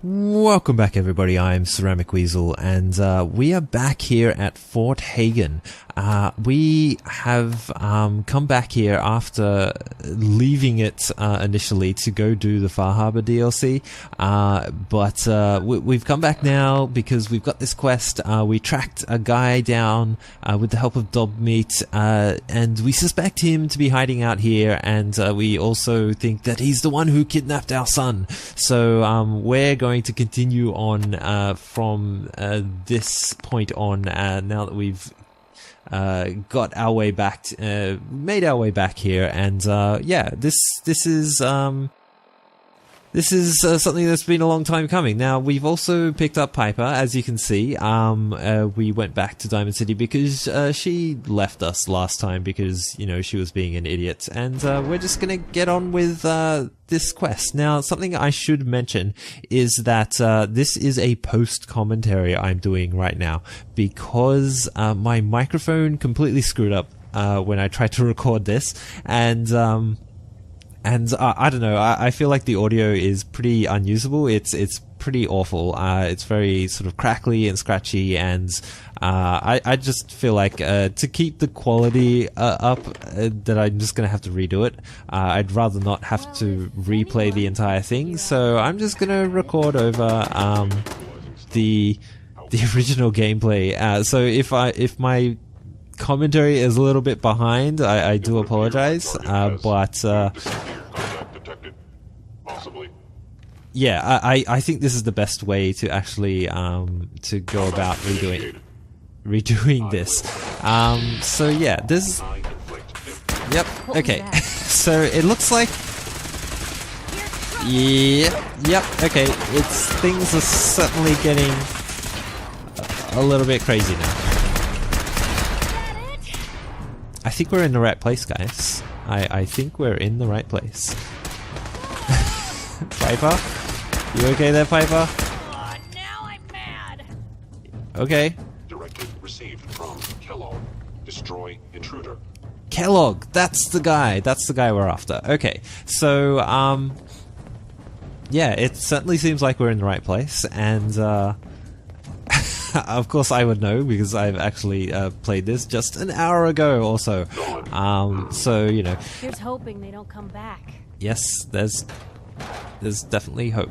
Welcome back everybody, I'm CeramicWeasel and we are back here at Fort Hagen. We have come back here after leaving it initially to go do the Far Harbor DLC, but we've come back now because we've got this quest. We tracked a guy down with the help of Dobmeat, and we suspect him to be hiding out here, and we also think that he's the one who kidnapped our son. So we're going to continue on from this point on now that we've got our way back, made our way back here, and yeah, this is something that's been a long time coming. Now, we've also picked up Piper, as you can see. We went back to Diamond City because she left us last time because, you know, she was being an idiot. And we're just gonna get on with this quest. Now, something I should mention is that this is a post-commentary I'm doing right now because my microphone completely screwed up when I tried to record this, and I don't know, I feel like the audio is pretty unusable. It's pretty awful. It's very sort of crackly and scratchy, and I just feel like to keep the quality up, that I'm just gonna have to redo it. I'd rather not have to replay the entire thing, so I'm just gonna record over the original gameplay. So if my commentary is a little bit behind, I do apologize, but yeah, I think this is the best way to actually to go about redoing this. So yeah, this. Yep. Okay. So it looks like. Yeah. Yep. Okay. Things are certainly getting a little bit crazy now. I think we're in the right place, guys. I think we're in the right place. Piper? You okay there, Piper? Now I'm mad. Okay. Directive received from Kellogg. Destroy intruder. Kellogg! That's the guy! That's the guy we're after. Okay. So, yeah, it certainly seems like we're in the right place, and, of course I would know because I've actually played this just an hour ago or so. So, you know. Here's hoping they don't come back. Yes, there's definitely hope.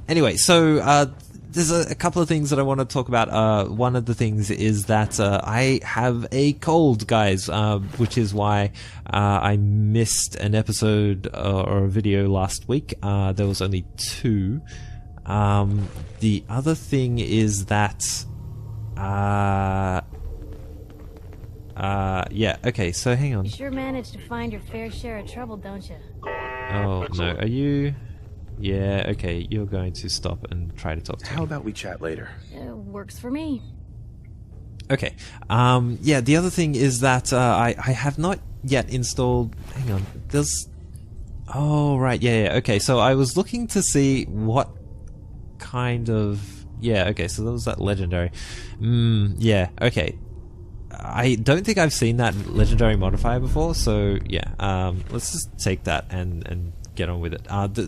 Anyway, so there's a couple of things that I want to talk about. One of the things is that I have a cold, guys, which is why I missed an episode or a video last week. There was only 2. The other thing is that yeah, okay, so hang on. You sure managed to find your fair share of trouble, don't you? Oh, no, are you... Yeah, okay, you're going to stop and try to talk to me. How about we chat later? Works for me. Okay, yeah, the other thing is that I have not yet installed... Hang on, there's... Oh, right, yeah, okay, so I was looking to see what kind of... Yeah, okay, so there was that legendary. Yeah, okay. I don't think I've seen that legendary modifier before, so yeah, let's just take that and get on with it.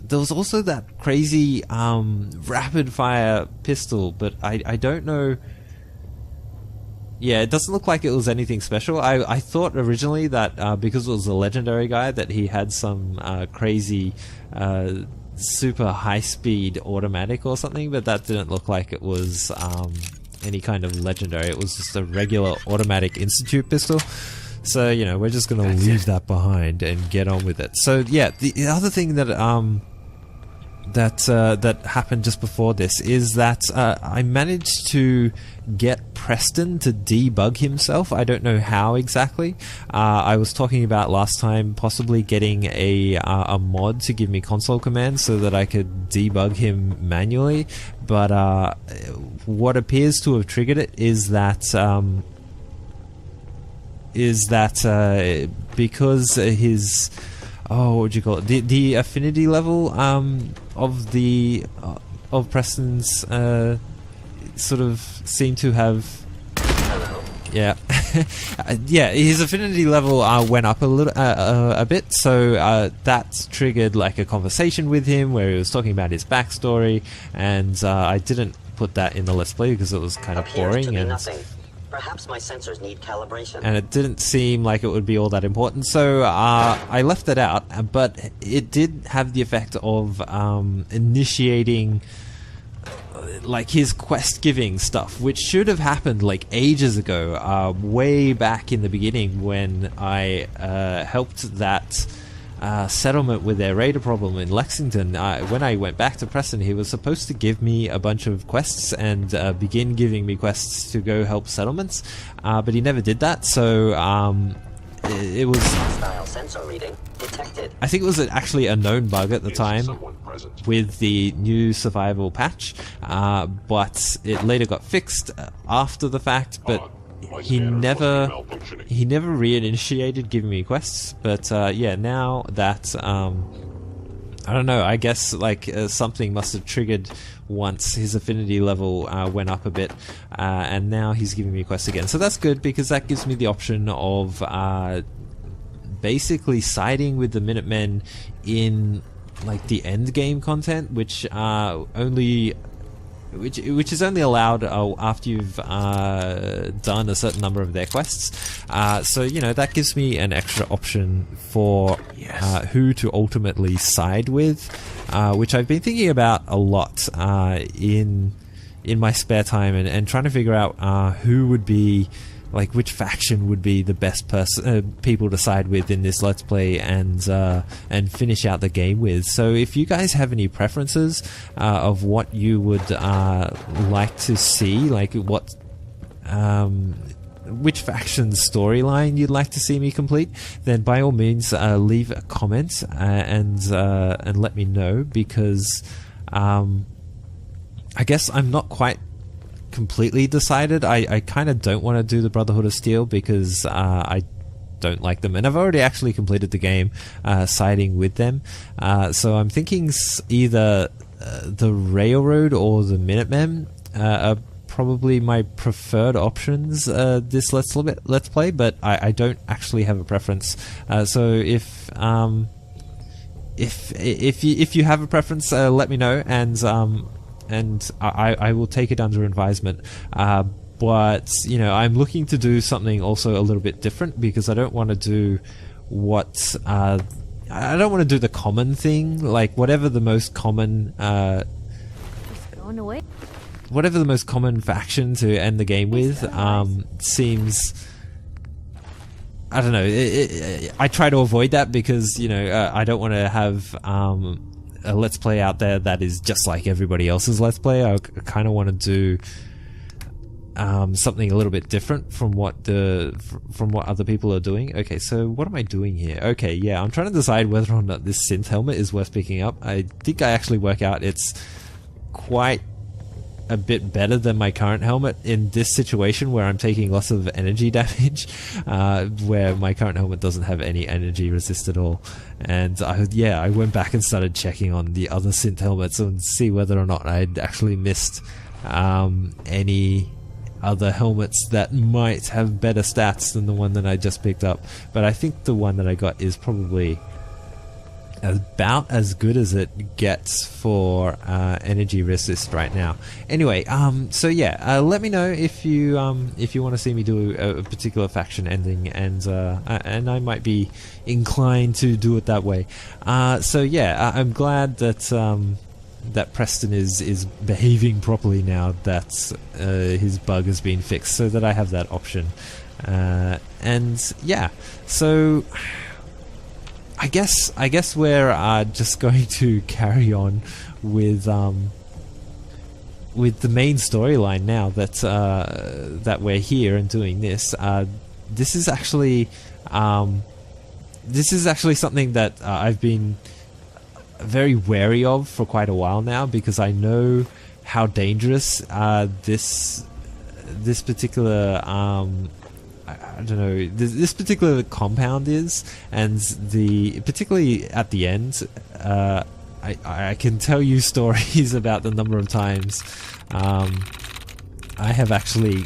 There was also that crazy rapid fire pistol, but I don't know. Yeah, it doesn't look like it was anything special. I thought originally that because it was a legendary guy that he had some crazy super high speed automatic or something, but that didn't look like it was any kind of legendary. It was just a regular automatic institute pistol. So, you know, we're just gonna leave that behind and get on with it. So yeah, the other thing that that happened just before this is that I managed to get Preston to debug himself. I don't know how exactly. I was talking about last time possibly getting a mod to give me console commands so that I could debug him manually, but what appears to have triggered it is that because his what would you call it? The affinity level of Preston's sort of seemed to have... Yeah. yeah, his affinity level went up a bit, so that triggered like a conversation with him where he was talking about his backstory, and I didn't put that in the Let's Play because it was kind of boring, and perhaps my sensors need calibration. And it didn't seem like it would be all that important, so I left it out, but it did have the effect of initiating like his quest giving stuff, which should have happened like ages ago, way back in the beginning when I helped that settlement with their raider problem in Lexington. When I went back to Preston, he was supposed to give me a bunch of quests and begin giving me quests to go help settlements, but he never did that, so it was... Hostile sensor reading detected. I think it was actually a known bug at the time with the new survival patch, but it later got fixed after the fact, but he never reinitiated giving me quests. But yeah, now that I don't know, I guess like something must have triggered once his affinity level went up a bit, and now he's giving me quests again, so that's good because that gives me the option of basically siding with the Minutemen in like the end game content, which is only allowed after you've done a certain number of their quests. So you know, that gives me an extra option for who to ultimately side with, which I've been thinking about a lot in my spare time, and trying to figure out who would be, like, which faction would be the best people to side with in this Let's Play and finish out the game with. So if you guys have any preferences of what you would like to see, like what which faction's storyline you'd like to see me complete, then by all means leave a comment and let me know, because I guess I'm not quite completely decided. I kind of don't want to do the Brotherhood of Steel because I don't like them, and I've already actually completed the game siding with them, so I'm thinking either the Railroad or the Minutemen are probably my preferred options this Let's Play, but I don't actually have a preference, so if you have a preference, let me know, and I will take it under advisement. But you know, I'm looking to do something also a little bit different, because I don't want to do what I don't want to do the common thing, like whatever the most common whatever the most common faction to end the game with seems. I don't know. I try to avoid that because, you know, I don't want to have a Let's Play out there that is just like everybody else's Let's Play. I kind of want to do something a little bit different from what other people are doing. Okay, so what am I doing here? Okay, yeah, I'm trying to decide whether or not this synth helmet is worth picking up. I think I actually work out it's quite a bit better than my current helmet in this situation where I'm taking lots of energy damage, where my current helmet doesn't have any energy resist at all. And I went back and started checking on the other synth helmets and see whether or not I'd actually missed any other helmets that might have better stats than the one that I just picked up. But I think the one that I got is probably about as good as it gets for energy resist right now. Anyway, so yeah, let me know if you want to see me do a particular faction ending, and I might be inclined to do it that way. So yeah, I'm glad that that Preston is behaving properly now that his bug has been fixed, so that I have that option. And yeah, so I guess we're just going to carry on with the main storyline now that we're here and doing this. This is actually something that I've been very wary of for quite a while now, because I know how dangerous this particular I don't know, this particular compound is, and particularly at the end, I can tell you stories about the number of times I have actually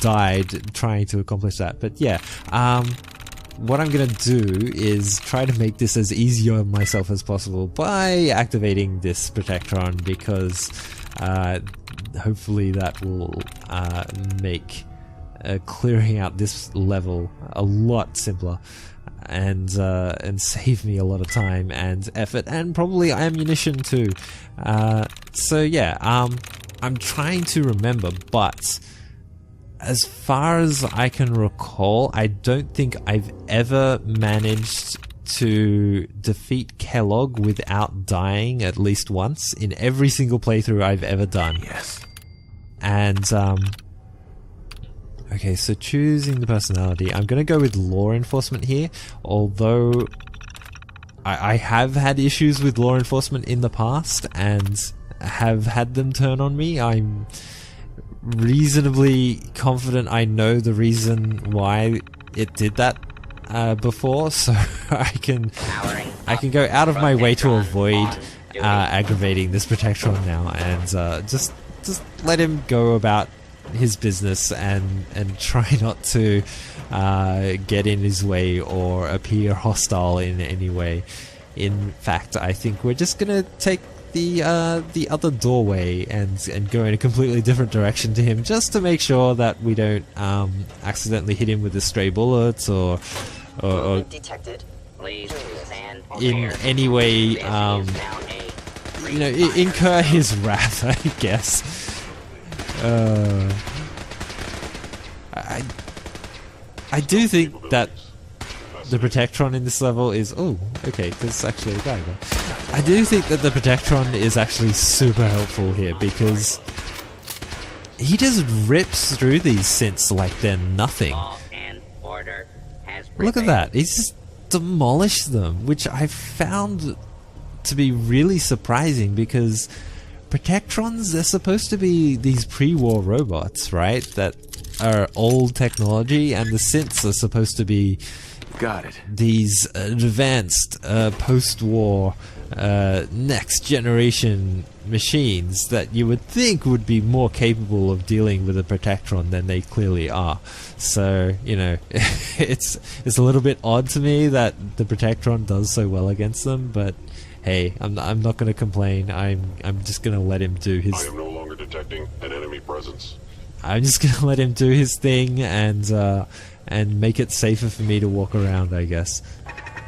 died trying to accomplish that. But yeah, what I'm gonna do is try to make this as easy on myself as possible by activating this Protectron, because hopefully that will make clearing out this level a lot simpler, and save me a lot of time and effort, and probably ammunition too. So yeah, I'm trying to remember, but as far as I can recall, I don't think I've ever managed to defeat Kellogg without dying at least once in every single playthrough I've ever done. Yes. And okay, so choosing the personality, I'm gonna go with law enforcement here, although I have had issues with law enforcement in the past and have had them turn on me. I'm reasonably confident I know the reason why it did that before, so I can go out of my way to avoid aggravating this Protectron now, and just let him go about his business and try not to get in his way or appear hostile in any way. In fact, I think we're just gonna take the other doorway and go in a completely different direction to him, just to make sure that we don't accidentally hit him with the stray bullets or detected. in any way you know, incur his wrath, I guess. I do think that the Protectron in this level is... Oh, okay, there's actually a guy there. I do think that the Protectron is actually super helpful here, because he just rips through these synths like they're nothing. Look at that, he's just demolished them, which I found to be really surprising, because Protectrons, they're supposed to be these pre-war robots, right? That are old technology, and the synths are supposed to be these advanced post-war next generation machines that you would think would be more capable of dealing with a Protectron than they clearly are. So, you know, it's a little bit odd to me that the Protectron does so well against them, but hey, I'm not going to complain. I'm just going to let him do his... I am no longer detecting an enemy presence. I'm just going to let him do his thing and make it safer for me to walk around, I guess.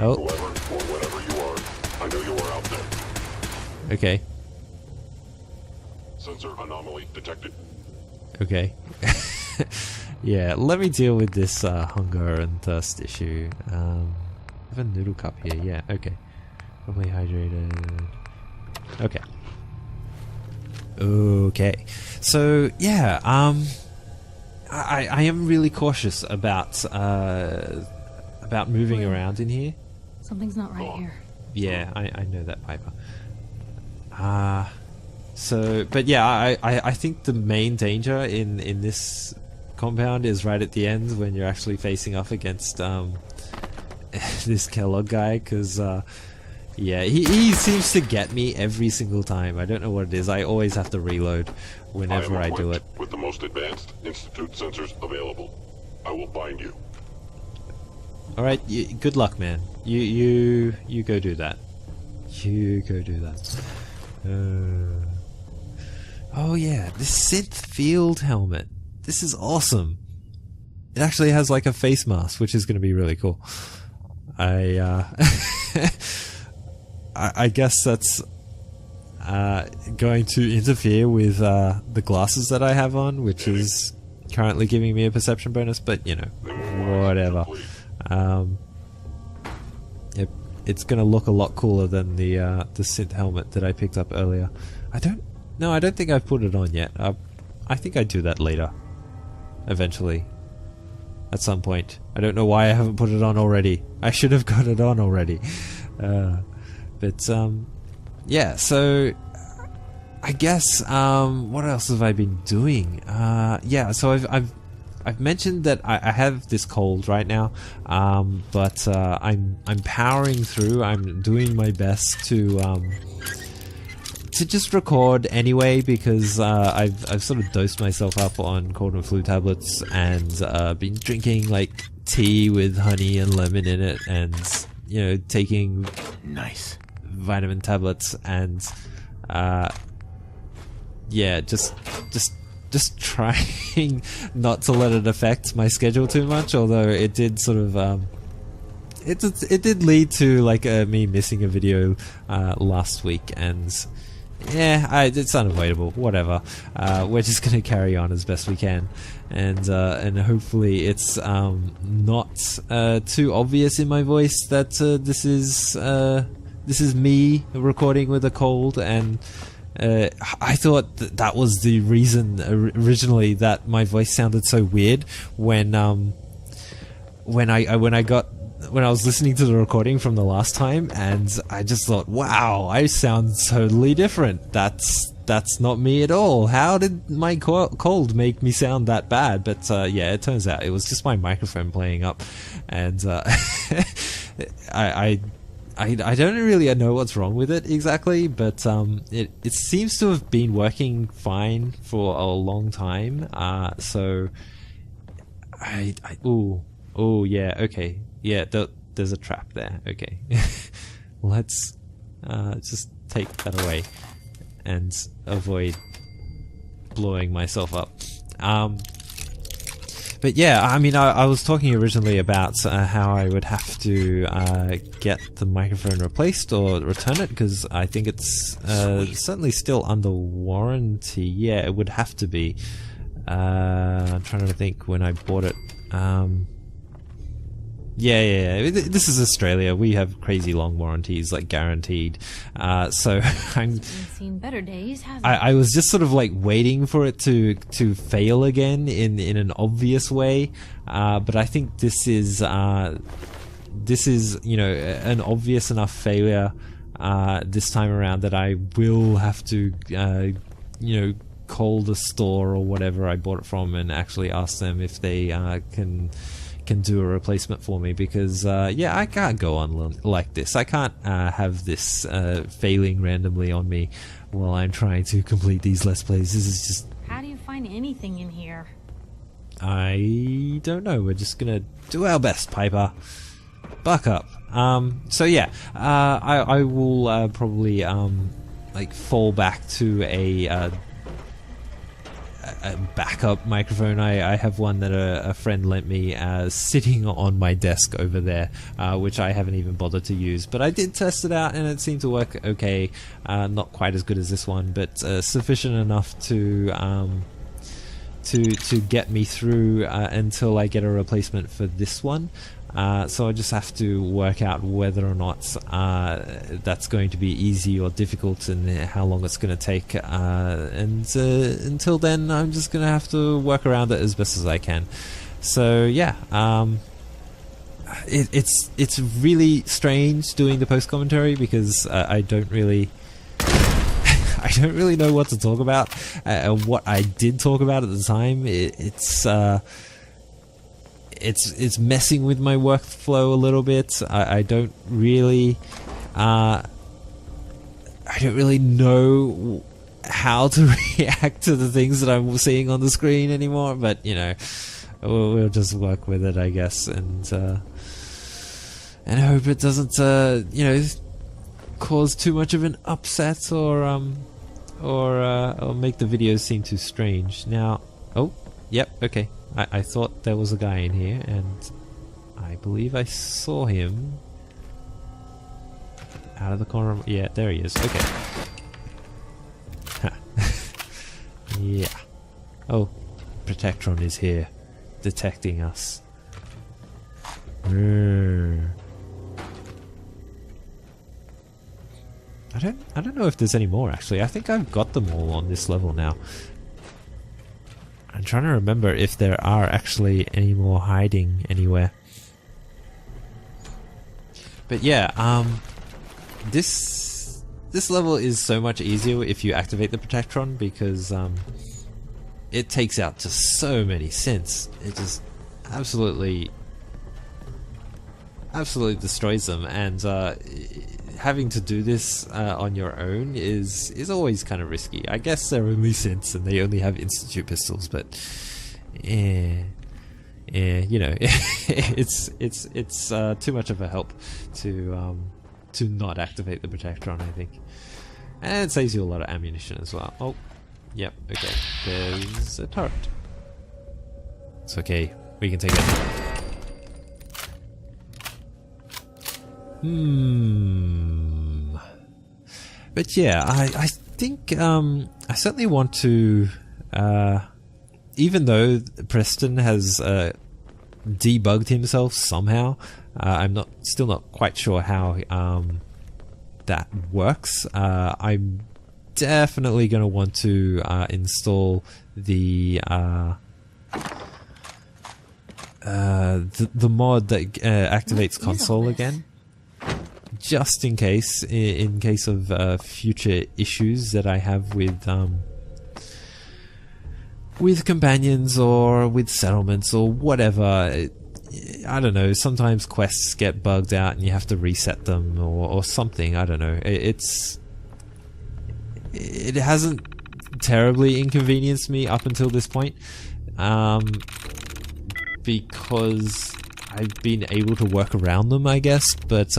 Oh. Whoever or whatever you are, I know you are out there. Okay. Sensor anomaly detected. Okay. Yeah, let me deal with this hunger and thirst issue. I have a noodle cup here. Yeah, okay. Probably hydrated. Okay. Okay. So yeah, I am really cautious about moving around in here. Something's not right here. Yeah, I know that, Piper. So, but yeah, I think the main danger in this compound is right at the end, when you're actually facing off against this Kellogg guy, because yeah, he seems to get me every single time. I don't know what it is. I always have to reload whenever I do it. With the most advanced Institute sensors available, I will bind you. All right, good luck, man. You go do that. You go do that. Oh yeah, this synth field helmet. This is awesome. It actually has like a face mask, which is going to be really cool. I guess that's going to interfere with the glasses that I have on, which is currently giving me a perception bonus, but you know, whatever. It's going to look a lot cooler than the synth helmet that I picked up earlier. I don't think I've put it on yet. I think I'd do that later. Eventually. At some point. I don't know why I haven't put it on already. I should have got it on already. But yeah, so I guess what else have I been doing? Yeah, so I've mentioned that I have this cold right now, but I'm powering through. I'm doing my best to to just record anyway because I've sort of dosed myself up on cold and flu tablets and been drinking like tea with honey and lemon in it, and you know, taking Nice. vitamin tablets, and yeah, just trying not to let it affect my schedule too much. Although it did sort of it did lead to like me missing a video last week, and yeah, it's unavoidable. Whatever, we're just gonna carry on as best we can, and hopefully it's not too obvious in my voice that this is me recording with a cold. And I thought that was the reason originally that my voice sounded so weird when I was listening to the recording from the last time, and I just thought, wow, I sound totally different. That's not me at all. How did my cold make me sound that bad? But yeah, it turns out it was just my microphone playing up, and I don't really know what's wrong with it exactly, but it seems to have been working fine for a long time. So oh yeah, okay, yeah, there's a trap there. Okay, let's just take that away and avoid blowing myself up. But yeah, I mean, I was talking originally about how I would have to get the microphone replaced or return it, because I think it's certainly still under warranty. Yeah, it would have to be. I'm trying to think when I bought it. Yeah. This is Australia. We have crazy long warranties, like guaranteed. So I'm. Seen better days, hasn't it? I was just sort of like waiting for it to fail again in an obvious way. But I think this is you know, an obvious enough failure this time around that I will have to you know, call the store or whatever I bought it from and actually ask them if they can do a replacement for me, because yeah, I can't go on like this. I can't have this failing randomly on me while I'm trying to complete these Let's Plays. This is just... How do you find anything in here? I don't know. We're just gonna do our best, Piper. Buck up. So yeah, I will probably like fall back to a backup microphone. I have one that a friend lent me sitting on my desk over there, which I haven't even bothered to use, but I did test it out and it seemed to work okay. Not quite as good as this one, but sufficient enough to get me through until I get a replacement for this one. So I just have to work out whether or not that's going to be easy or difficult, and how long it's going to take. And until then, I'm just going to have to work around it as best as I can. So yeah, it's really strange doing the post commentary, because I don't really know what to talk about. What I did talk about at the time, it's messing with my workflow a little bit. I don't really know how to react to the things that I'm seeing on the screen anymore. But you know, we'll just work with it, I guess, and hope it doesn't you know, cause too much of an upset or make the videos seem too strange. Now, oh, yep, okay. I thought there was a guy in here, and I believe I saw him out of the corner of... Yeah, there he is. Okay. Yeah. Oh, Protectron is here, detecting us. I don't know if there's any more, actually. I think I've got them all on this level now. I'm trying to remember if there are actually any more hiding anywhere. But yeah, this level is so much easier if you activate the Protectron, because it takes out just so many synths. It just absolutely destroys them, and having to do this on your own is always kind of risky. I guess they're only synths and they only have institute pistols, but you know, it's too much of a help to not activate the Protectron, I think, and it saves you a lot of ammunition as well. Oh, yep, okay. There's a turret. It's okay. We can take it. But yeah, I think I certainly want to, even though Preston has debugged himself somehow, I'm still not quite sure how that works. I'm definitely going to want to install the mod that activates console again, just in case of future issues that I have with companions or with settlements or whatever. I don't know, sometimes quests get bugged out and you have to reset them or something. I don't know. It hasn't terribly inconvenienced me up until this point, because I've been able to work around them, I guess, but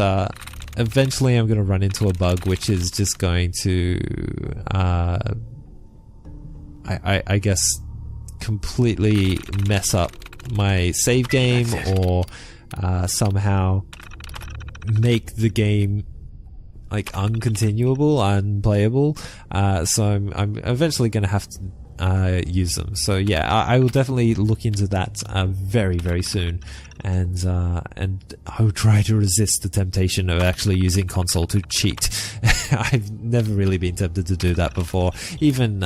eventually I'm going to run into a bug which is just going to I guess completely mess up my save game, or somehow make the game like uncontinuable, unplayable. So I'm eventually going to have to use them. So yeah, I will definitely look into that very, very soon, and I will try to resist the temptation of actually using console to cheat. I've never really been tempted to do that before. Even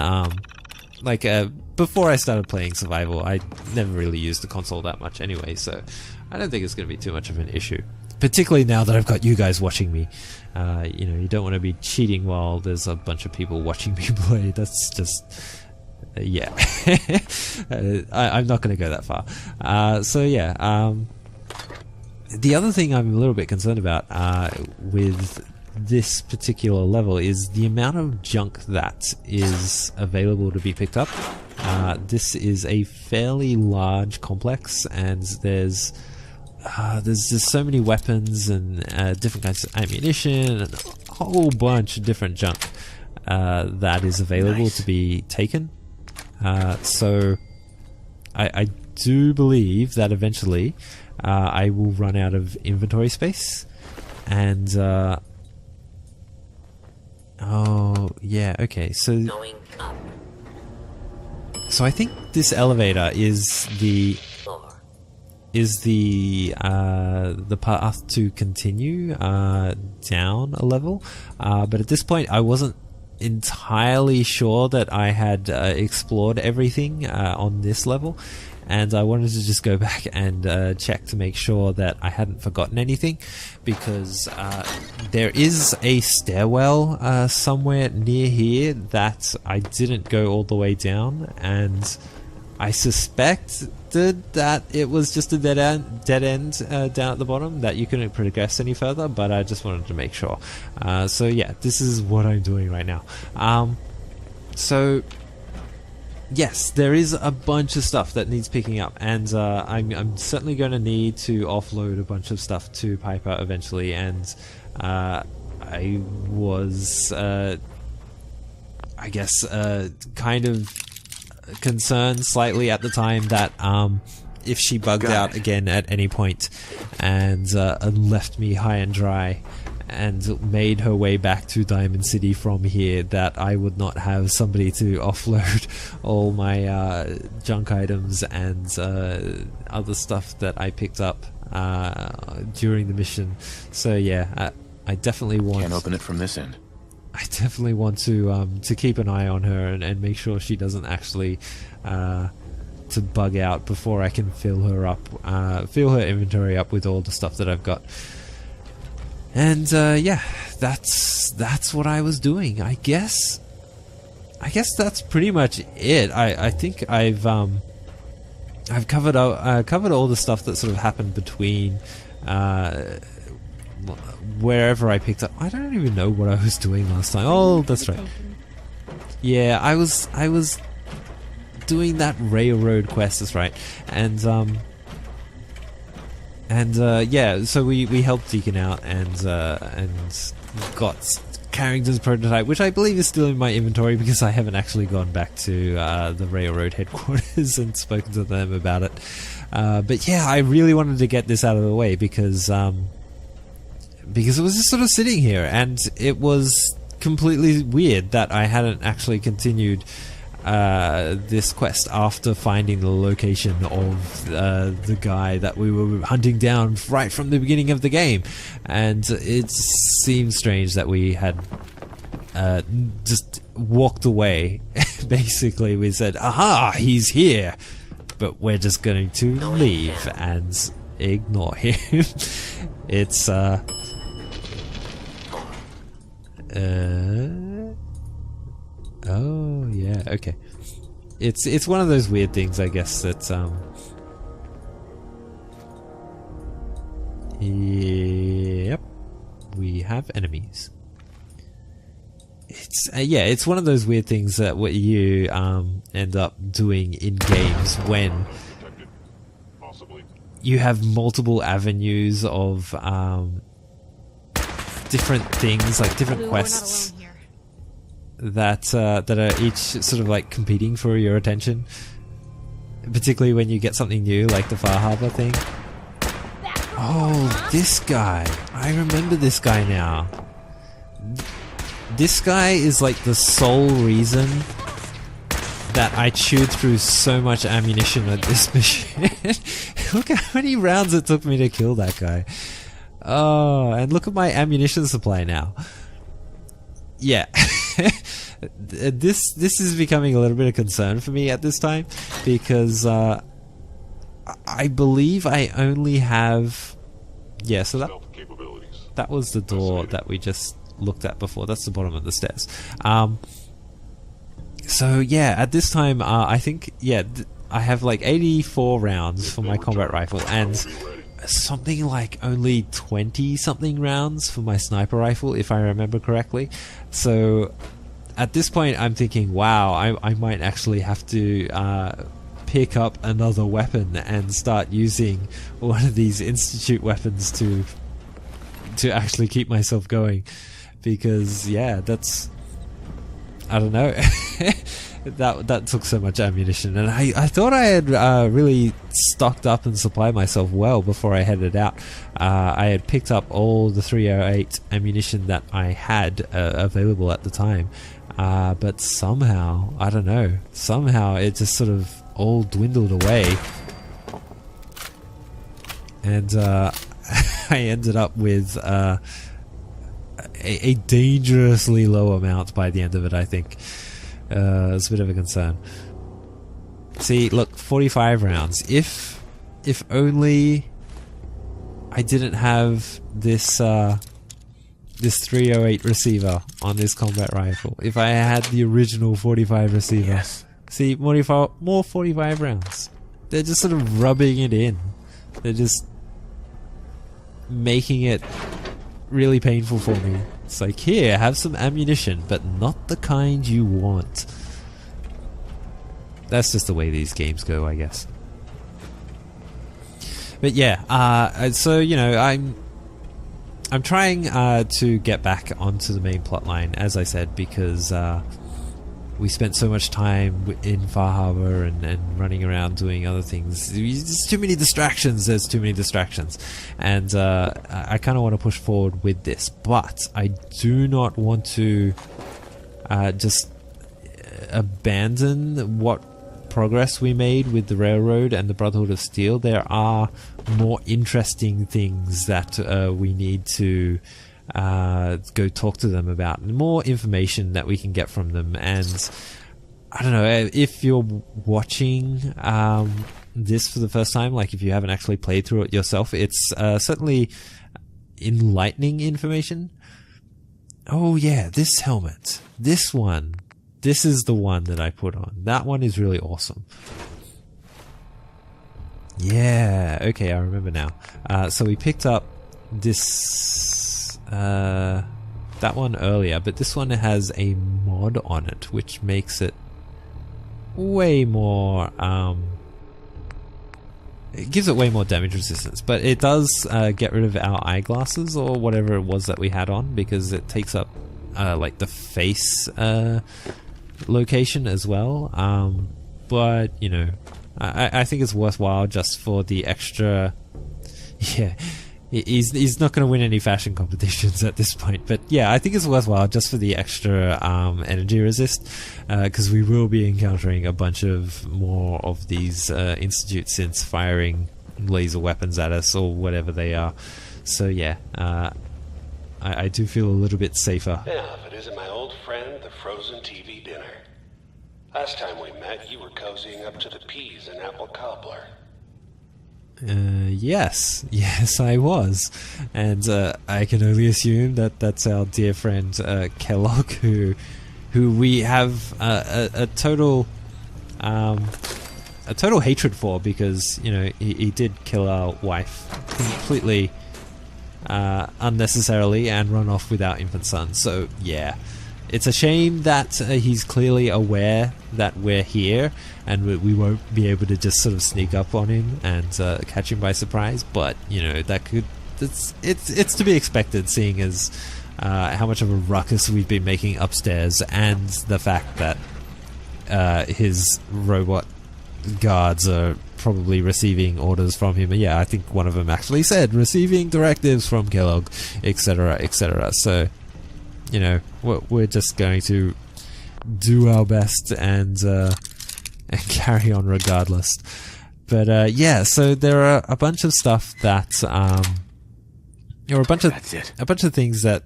before I started playing survival, I never really used the console that much anyway, so I don't think it's going to be too much of an issue. Particularly now that I've got you guys watching me. You know, you don't want to be cheating while there's a bunch of people watching me play. That's just... yeah. I'm not going to go that far. So yeah, the other thing I'm a little bit concerned about with this particular level is the amount of junk that is available to be picked up. This is a fairly large complex, and there's just so many weapons and different kinds of ammunition and a whole bunch of different junk that is available to be taken. So I do believe that eventually I will run out of inventory space, and oh yeah, okay, so I think this elevator is the path to continue down a level, but at this point I wasn't entirely sure that I had explored everything on this level, and I wanted to just go back and check to make sure that I hadn't forgotten anything, because there is a stairwell somewhere near here that I didn't go all the way down, and I suspected that it was just a dead end down at the bottom, that you couldn't progress any further, but I just wanted to make sure. So yeah, this is what I'm doing right now. So yes, there is a bunch of stuff that needs picking up, and I'm certainly going to need to offload a bunch of stuff to Piper eventually, and I was I guess kind of concerned slightly at the time that if she bugged out again at any point and left me high and dry and made her way back to Diamond City from here, that I would not have somebody to offload all my junk items and other stuff that I picked up during the mission. So yeah, I definitely want... Can't open it from this end. I definitely want to keep an eye on her and make sure she doesn't actually to bug out before I can fill her inventory up with all the stuff that I've got. And yeah, that's what I was doing. I guess that's pretty much it. I think I've covered all the stuff that sort of happened between wherever I picked up. I don't even know what I was doing last time. Oh, that's right. Yeah, I was doing that railroad quest. That's right. And yeah, so we helped Deacon out and got Carrington's prototype, which I believe is still in my inventory because I haven't actually gone back to the railroad headquarters and spoken to them about it. But yeah, I really wanted to get this out of the way because it was just sort of sitting here, and it was completely weird that I hadn't actually continued this quest after finding the location of the guy that we were hunting down right from the beginning of the game. And it seems strange that we had just walked away. Basically, we said, aha, he's here, but we're just going to leave and ignore him. It's oh yeah, okay. It's one of those weird things, I guess, that yep, we have enemies. It's yeah, it's one of those weird things that what you end up doing in games when you have multiple avenues of different things, like different quests that are each sort of like competing for your attention, particularly when you get something new like the Far Harbor thing. Oh, this guy, I remember this guy now. This guy is like the sole reason that I chewed through so much ammunition at this mission. Look how many rounds it took me to kill that guy. Oh, and look at my ammunition supply now. Yeah. This is becoming a little bit of concern for me at this time, because I believe I only have, yeah, so that was the door that we just looked at before. That's the bottom of the stairs. So yeah, at this time I think, yeah, I have like 84 rounds for my combat rifle and something like only 20 something rounds for my sniper rifle, if I remember correctly. So at this point I'm thinking, wow, I might actually have to pick up another weapon and start using one of these institute weapons to actually keep myself going, because yeah, that's, I don't know. that took so much ammunition, and I thought I had really stocked up and supplied myself well before I headed out. I had picked up all the 308 ammunition that I had available at the time, but somehow, I don't know, somehow it just sort of all dwindled away, and I ended up with a dangerously low amount by the end of it, I think. It's a bit of a concern. See, look, 45 rounds. If only I didn't have this this 308 receiver on this combat rifle. If I had the original 45 receiver. Yes. See, more 45 rounds. They're just sort of rubbing it in. They're just making it really painful for me. It's like, here, have some ammunition, but not the kind you want. That's just the way these games go, I guess. But yeah, so you know, I'm trying to get back onto the main plot line, as I said, because we spent so much time in Far Harbor and running around doing other things. There's too many distractions. There's too many distractions. And I kind of want to push forward with this. But I do not want to just abandon what progress we made with the Railroad and the Brotherhood of Steel. There are more interesting things that we need to go talk to them about, and more information that we can get from them. And I don't know, if you're watching this for the first time, like if you haven't actually played through it yourself, it's certainly enlightening information. Oh yeah, this helmet, this one, this is the one that I put on. That one is really awesome. Yeah, okay, I remember now. So we picked up this that one earlier, but this one has a mod on it, which makes it way more. It gives it way more damage resistance, but it does get rid of our eyeglasses or whatever it was that we had on, because it takes up like the face location as well. But you know, I think it's worthwhile just for the extra. Yeah, he's not going to win any fashion competitions at this point, but yeah, I think it's worthwhile just for the extra energy resist, because we will be encountering a bunch of more of these Institute synths firing laser weapons at us or whatever they are. So yeah, I do feel a little bit safer. Yeah, if it isn't my old friend, the frozen TV dinner. Last time we met, you were cozying up to the peas and apple cobbler. Yes, I was, and I can only assume that that's our dear friend Kellogg, who we have a total hatred for, because you know he did kill our wife completely unnecessarily and run off with our infant son. So yeah, it's a shame that he's clearly aware that we're here, and we won't be able to just sort of sneak up on him and catch him by surprise. But you know, that could it's to be expected, seeing as how much of a ruckus we've been making upstairs, and the fact that his robot guards are probably receiving orders from him. Yeah, I think one of them actually said receiving directives from Kellogg, etc., etc. So you know, we're just going to do our best and carry on regardless. But yeah, so there are a bunch of stuff that or a bunch of things that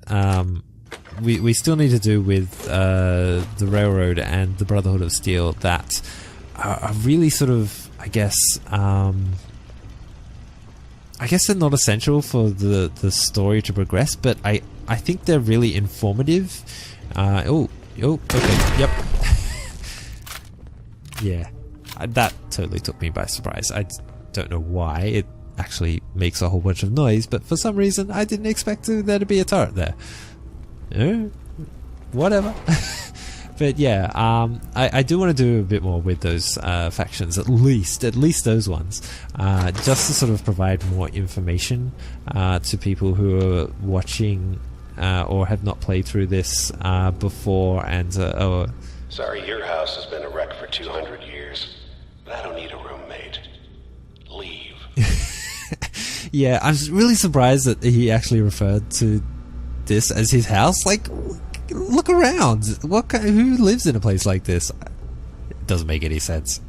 we still need to do with the railroad and the Brotherhood of Steel that are really sort of, I guess they're not essential for the story to progress, but I think they're really informative. Okay, yep. Yeah, that totally took me by surprise. I don't know why. It actually makes a whole bunch of noise, but for some reason I didn't expect there to be a turret there. Whatever. But yeah, I do want to do a bit more with those factions, at least those ones, just to sort of provide more information to people who are watching or have not played through this before. And sorry, your house has been a wreck for 200 years. But I don't need a roommate. Leave. Yeah, I'm really surprised that he actually referred to this as his house. Like, look around. Who lives in a place like this? It doesn't make any sense.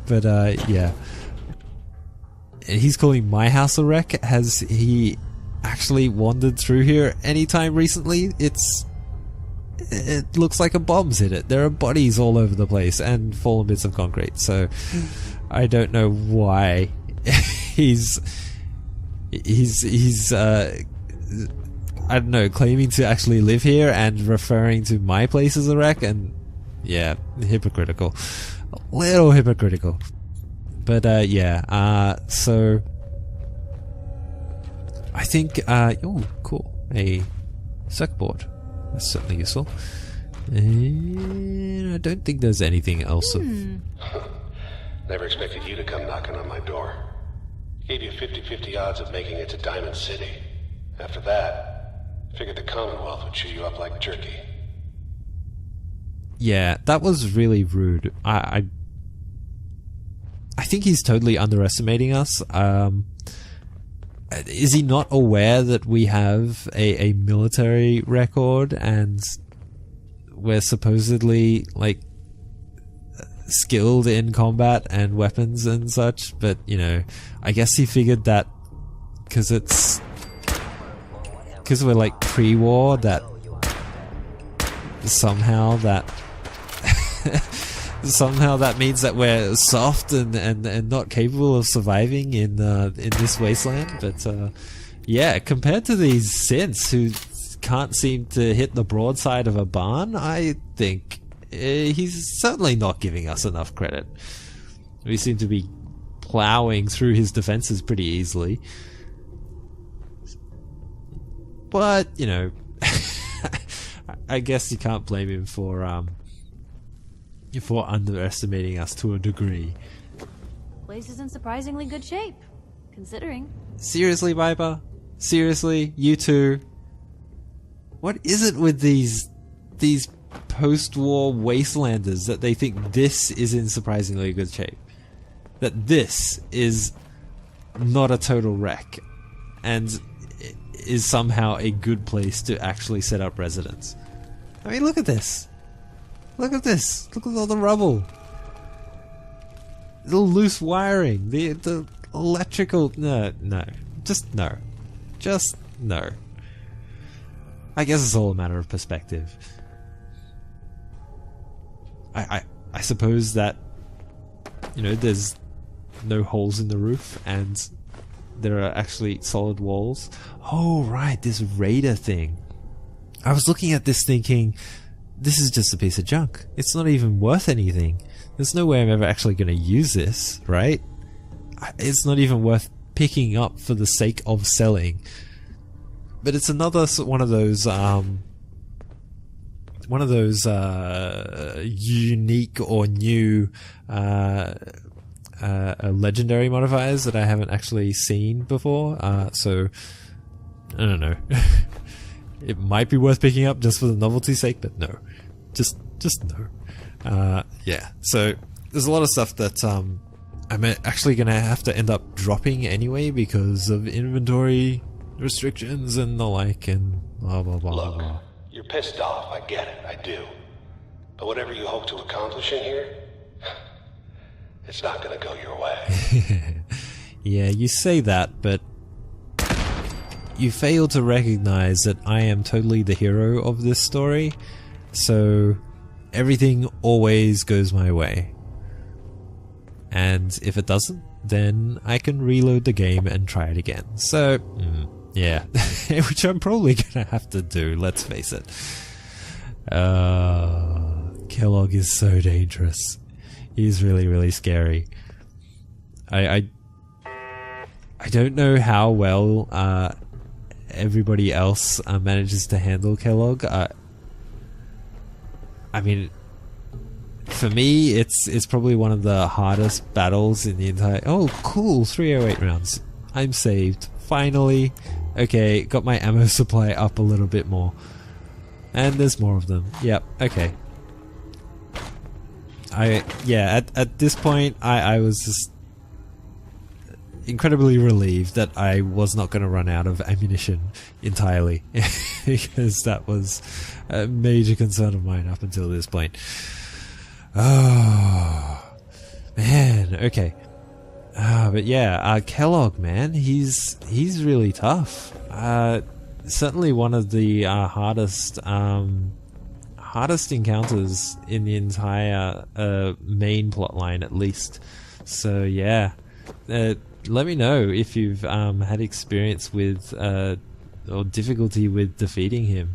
But yeah, he's calling my house a wreck. Has he actually wandered through here anytime recently? It looks like a bomb's hit it. There are bodies all over the place and fallen bits of concrete. So I don't know why he's I don't know, claiming to actually live here and referring to my place as a wreck. And yeah, hypocritical, a little hypocritical. But yeah, so I think oh cool, a circuit board. That's certainly useful. And I don't think there's anything else of... Never expected you to come knocking on my door. Gave you 50-50 odds of making it to Diamond City. After that, figured the Commonwealth would chew you up like jerky. Yeah, that was really rude. I think he's totally underestimating us. Is he not aware that we have a military record and we're supposedly like skilled in combat and weapons and such? But you know, I guess he figured that because we're like pre-war, that somehow that means that we're soft and not capable of surviving in this wasteland. But yeah, compared to these synths who can't seem to hit the broadside of a barn, I think he's certainly not giving us enough credit. We seem to be plowing through his defenses pretty easily. But, you know, I guess you can't blame him for underestimating us to a degree. Place is in surprisingly good shape, considering. Seriously, Viper? Seriously? You two? What is it with these post-war wastelanders that they think this is in surprisingly good shape? That this is not a total wreck and is somehow a good place to actually set up residence. I mean, look at this. Look at this. Look at all the rubble. The loose wiring. The electrical... No. Just no. Just no. I guess it's all a matter of perspective. I suppose that, you know, there's no holes in the roof and there are actually solid walls. Oh, right, this radar thing. I was looking at this thinking, this is just a piece of junk. It's not even worth anything. There's no way I'm ever actually going to use this, right? It's not even worth picking up for the sake of selling. But it's another one of those unique or new legendary modifiers that I haven't actually seen before. So I don't know. It might be worth picking up just for the novelty's sake, but no, just no. Yeah. So there's a lot of stuff that I'm actually gonna have to end up dropping anyway because of inventory restrictions and the like, and blah blah blah. Look, blah. you're pissed off, I get it, I do. But whatever you hope to accomplish in here, it's not gonna go your way. Yeah, you say that, but you fail to recognize that I am totally the hero of this story, so everything always goes my way. And if it doesn't, then I can reload the game and try it again. So, yeah, which I'm probably gonna have to do, let's face it. Kellogg is so dangerous. He's really, really scary. I don't know how well everybody else manages to handle Kellogg. I mean, for me, it's probably one of the hardest battles in the entire... Oh, cool, 308 rounds. I'm saved. Finally. Okay, got my ammo supply up a little bit more. And there's more of them. Yep, okay. At this point, I was just incredibly relieved that I was not going to run out of ammunition entirely, because that was a major concern of mine up until this point. Oh man, okay. But yeah, Kellogg, man, he's really tough. Certainly one of the hardest encounters in the entire main plotline, at least. So yeah, let me know if you've had experience with or difficulty with defeating him.